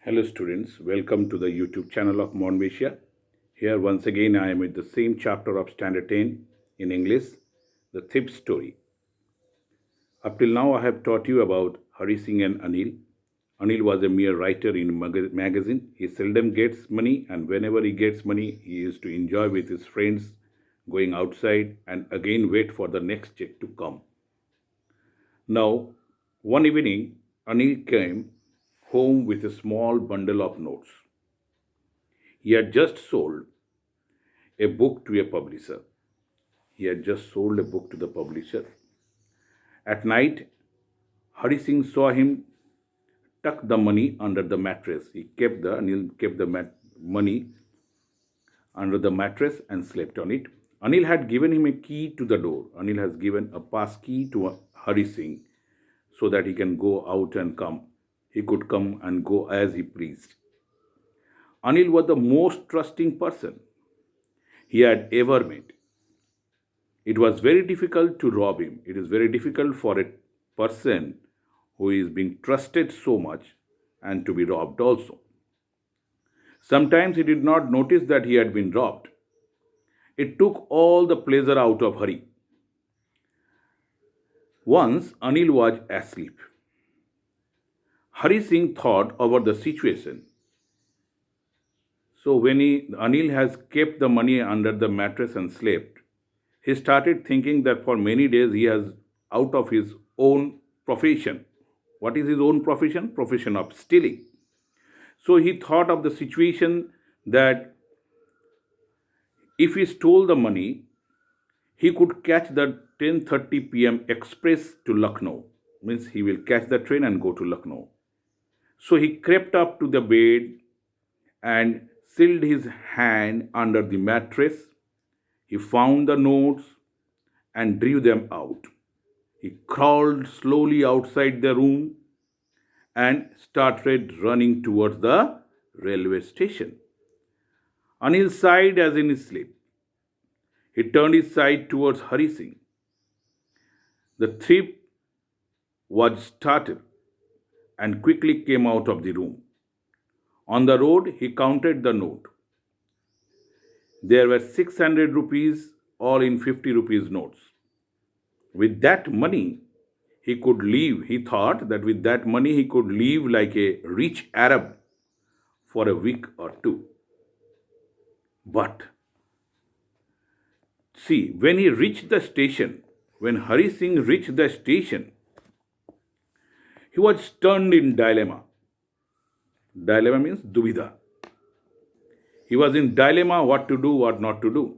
Hello students, welcome to the YouTube channel of Monvesia. Here once again I am with the same chapter of Standard 10 in English, the thief story. Up till now I have taught you about Hari Singh and Anil. Anil was a mere writer in a magazine. He seldom gets money, and whenever he gets money he used to enjoy with his friends going outside and again wait for the next check to come. Now, one evening Anil came home with a small bundle of notes. He had just sold a book to a publisher. He had just sold a book to the publisher. At night, Hari Singh saw him tuck the money under the mattress. Anil kept the money under the mattress and slept on it. Anil had given him a key to the door. Anil has given a pass key to Hari Singh so that he can go out and come. He could come and go as he pleased. Anil was the most trusting person he had ever met. It was very difficult to rob him. It is very difficult for a person who is being trusted so much and to be robbed also. Sometimes he did not notice that he had been robbed. It took all the pleasure out of Hari. Once Anil was asleep. Hari Singh thought over the situation. So when Anil has kept the money under the mattress and slept, he started thinking that for many days he has out of his own profession. What is his own profession? Profession of stealing. So he thought of the situation that if he stole the money, he could catch the 10:30 p.m. express to Lucknow. Means he will catch the train and go to Lucknow. So he crept up to the bed and sealed his hand under the mattress. He found the notes and drew them out. He crawled slowly outside the room and started running towards the railway station. Anil sighed as in his sleep. He turned his sight towards Hari Singh. The thief was startled and quickly came out of the room. On the road, he counted the note. There were 600 rupees, all in 50 rupees notes. With that money, he could live. He thought that with that money, he could live like a rich Arab for a week or two. But see, when he reached the station, when Hari Singh reached the station, he was stunned in dilemma. Dilemma means duvidha. He was in dilemma what to do, what not to do.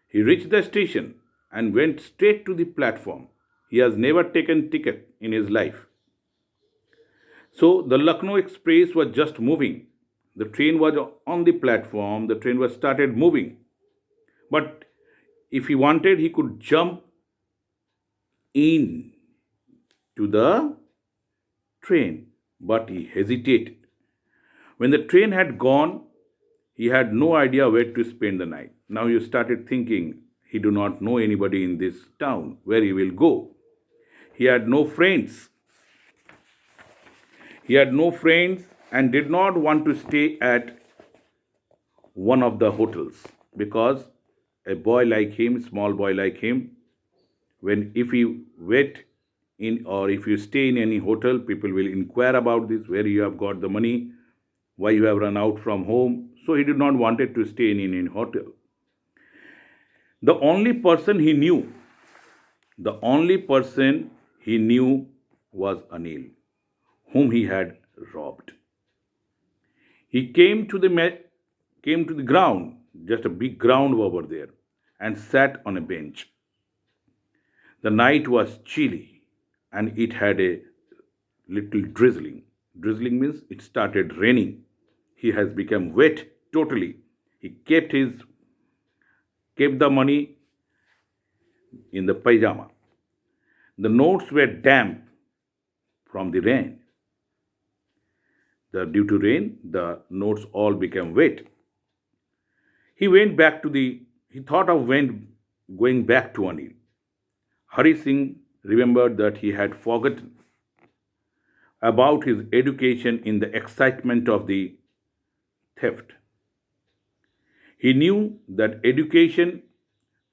He reached the station and went straight to the platform. He has never taken ticket in his life. So the Lucknow Express was just moving. The train was on the platform. The train was started moving. But if he wanted, he could jump in to the train. But he hesitated. When the train had gone, he had no idea where to spend the night. Now he started thinking, he do not know anybody in this town, where he will go. He had no friends. He had no friends and did not want to stay at one of the hotels because a boy like him, small boy like him, when if he wait in or if you stay in any hotel, people will inquire about this, where you have got the money, why you have run out from home. So he did not wanted to stay in any hotel. The only person he knew was Anil, whom he had robbed. He came to the ground, just a big ground over there, and sat on a bench. The night was chilly and it had a little drizzling. Drizzling means it started raining. He has become wet totally. He kept the money in the pajama. The notes were damp from the rain. Due to rain, the notes all became wet. He thought of going back to Anil. Hari Singh remembered that he had forgotten about his education in the excitement of the theft. He knew that education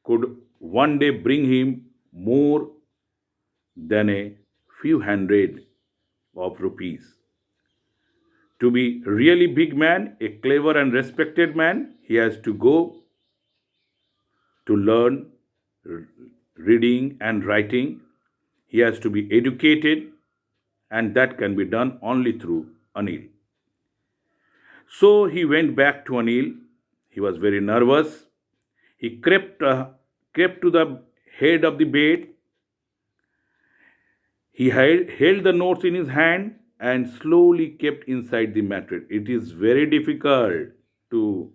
could one day bring him more than a few hundred of rupees. To be really big man, a clever and respected man, he has to go to learn reading and writing. He has to be educated, and that can be done only through Anil. So he went back to Anil. He was very nervous. He crept to the head of the bed. He held the notes in his hand and slowly kept inside the mattress. It is very difficult to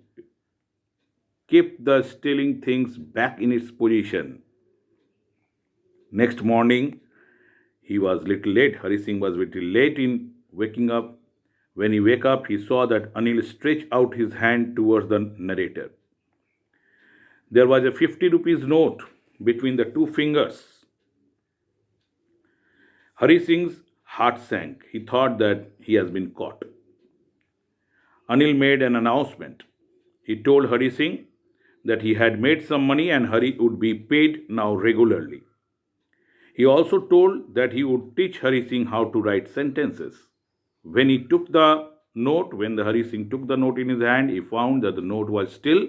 keep the stealing things back in its position. Next morning, he was little late. Hari Singh was little late in waking up. When he woke up, he saw that Anil stretched out his hand towards the narrator. There was a 50 rupees note between the two fingers. Hari Singh's heart sank. He thought that he has been caught. Anil made an announcement. He told Hari Singh that he had made some money and Hari would be paid now regularly. He also told that he would teach Hari Singh how to write sentences. When the Hari Singh took the note in his hand, he found that the note was still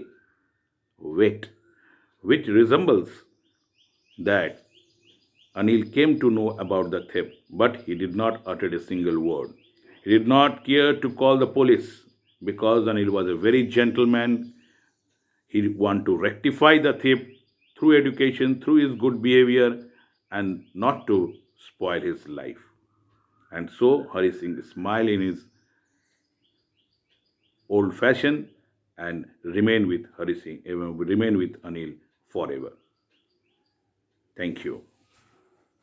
wet, which resembles that Anil came to know about the theft, but he did not utter a single word. He did not care to call the police because Anil was a very gentleman. He wanted to rectify the theft through education, through his good behavior, and not to spoil his life. And so Hari Singh smiled in his old fashion and remained with Hari Singh, remained with Anil forever. Thank you.